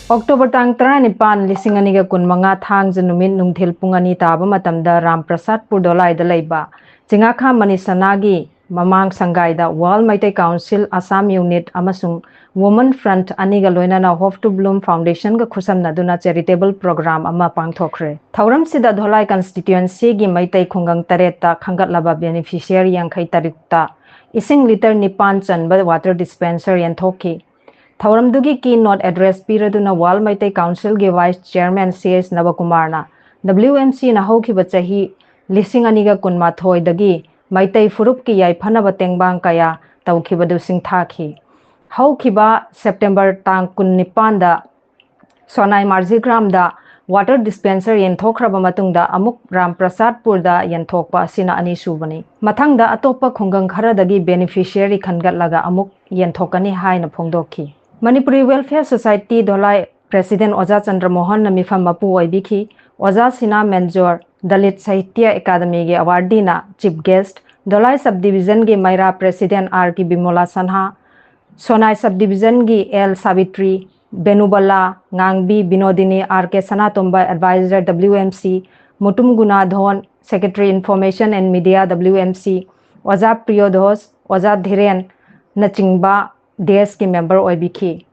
October tang 19 ලිꯁꯤꯡ ꯀꯨꯟꯃꯉꯥ ꯊꯥꯡꯖ ꯅꯨꯃꯤꯠ ꯅꯨꯡꯊꯤꯜ ꯄꯨꯡ 2 ꯇꯥꯕ ꯃꯇꯝꯗ Ramprashadpur Dholaiꯗ ꯂꯩꯕ ꯆꯤꯡꯉꯥꯈꯥ ꯃꯅꯤꯁꯅꯥꯒꯤ ꯃꯃꯥꯡ ꯁꯪꯒꯥꯏꯗ World Meetei Council Assam Unit ꯑꯃꯁꯨꯡ Women Front ꯑꯅꯤꯒ ꯂꯣꯏꯅꯅ Hope to Bloom Foundationꯒ ꯈꯨꯠꯁꯝꯅꯗꯨꯅ Charitable program ꯑꯃ ꯄꯥꯡꯊꯣꯛꯈ꯭ꯔꯦ꯫ ꯊꯧꯔꯝꯁꯤꯗ Dholai constituencyꯒꯤ ꯃꯩꯇꯩ ꯈꯨꯡꯒꯪ 8ꯇ ꯈꯟꯒꯠꯂꯕ beneficiary 83ꯇ ꯏꯁꯤꯡ ꯂꯤꯇꯔ 9 ꯆꯟꯕ water dispenser ꯌꯦꯟꯊꯣꯛꯈꯤ꯫ ꯊꯧꯔꯝꯗꯨꯒꯤ keynote address ꯄꯤꯔꯗꯨꯅ World Meetei Councilꯒꯤ Vice Chairman C.S. Navakumarna WMCꯅ ꯍꯧꯈꯤꯕ ꯆꯍꯤ 2018ꯗꯒꯤ ꯃꯩꯇꯩ ꯐꯨꯔꯨꯞꯀꯤ ꯌꯥꯏꯐꯅꯕ ꯇꯦꯡꯕꯥꯡ ꯀꯌꯥ ꯇꯧꯈꯤꯕꯗꯨ ꯁꯤꯡꯊꯥꯈꯤ꯫ ꯍꯧꯈꯤꯕ ꯁꯦꯞꯇꯦꯝꯕꯔ ꯇꯥꯡ 19ꯗ ꯁꯣꯅꯥꯏ ꯃꯥꯔꯖꯤꯒ꯭ꯔꯥꯝꯗ water dispenser ꯌꯦꯟꯊꯣꯛꯈ꯭ꯔꯕ ꯃꯇꯨꯡꯗ ꯑꯃꯨꯛ Ramprashadpurꯗ ꯌꯦꯟꯊꯣꯛꯄ ꯑꯁꯤꯅ ꯑꯅꯤꯁꯨꯕꯅꯤ꯫ ꯃꯊꯪꯗ ꯑꯇꯣꯞꯄ ꯈꯨꯡꯒꯪ ꯈꯔꯗꯒꯤ beneficiary ꯈꯟꯒꯠꯂꯒ ꯑꯃꯨꯛ ꯌꯦꯟꯊꯣꯛꯀꯅꯤ ꯍꯥꯏꯅ ꯐꯣꯡꯗꯣꯛꯈꯤ꯫ ꯃꯅꯤꯄꯨꯔꯤ ꯋꯦꯜꯐꯦꯌꯔ ꯁꯣꯁꯥꯏꯇꯤ ꯙꯣꯂꯥꯏ ꯄ꯭ꯔꯦꯁꯤꯗꯦꯟꯠ ꯑꯣꯖꯥ ꯆꯟꯗ꯭ꯔꯃꯣꯍꯟꯅ ꯃꯤꯐꯝ ꯃꯄꯨ ꯑꯣꯏꯕꯤꯈꯤ꯫ ꯑꯣꯖꯥ ꯁꯤꯅꯥ ꯃꯦꯟꯖꯣꯔ ꯗꯂꯤꯠ ꯁꯥꯍꯤꯇ꯭ꯌ ꯑꯦꯀꯥꯗꯃꯤꯒꯤ ꯑꯦꯋꯥꯔꯗꯤꯅ ꯆꯤꯐ ꯒꯦꯁꯠ, ꯙꯣꯂꯥꯏ ꯁꯕ ꯗꯤꯕꯤꯖꯟꯒꯤ ꯃꯩꯔꯥ ꯄ꯭ꯔꯦꯁꯤꯗꯦꯟꯠ R.K. ꯕꯤꯃꯣꯂꯥ ꯁꯟꯍꯥ, ꯁꯣꯅꯥꯏ ꯁꯕ ꯗꯤꯕꯤꯖꯟꯒꯤ L. ꯁꯥꯕꯤꯇ꯭ꯔꯤ, ꯕꯦꯅꯨꯕꯂꯥ ꯉꯥꯡꯕꯤ Binodini, R.K. Sanatomba adviser WMC, Mutum Gunadhon secretary information and media WMC, Oja ꯄ꯭ꯔꯤꯌꯣꯗꯣꯁ, ꯑꯣꯖꯥ ꯙꯤꯔꯦꯟ ꯅꯆꯤꯡꯕ ꯗꯦꯁꯀꯤ ꯃꯦꯝꯕꯔ ꯑꯣꯏꯕꯤꯈꯤ꯫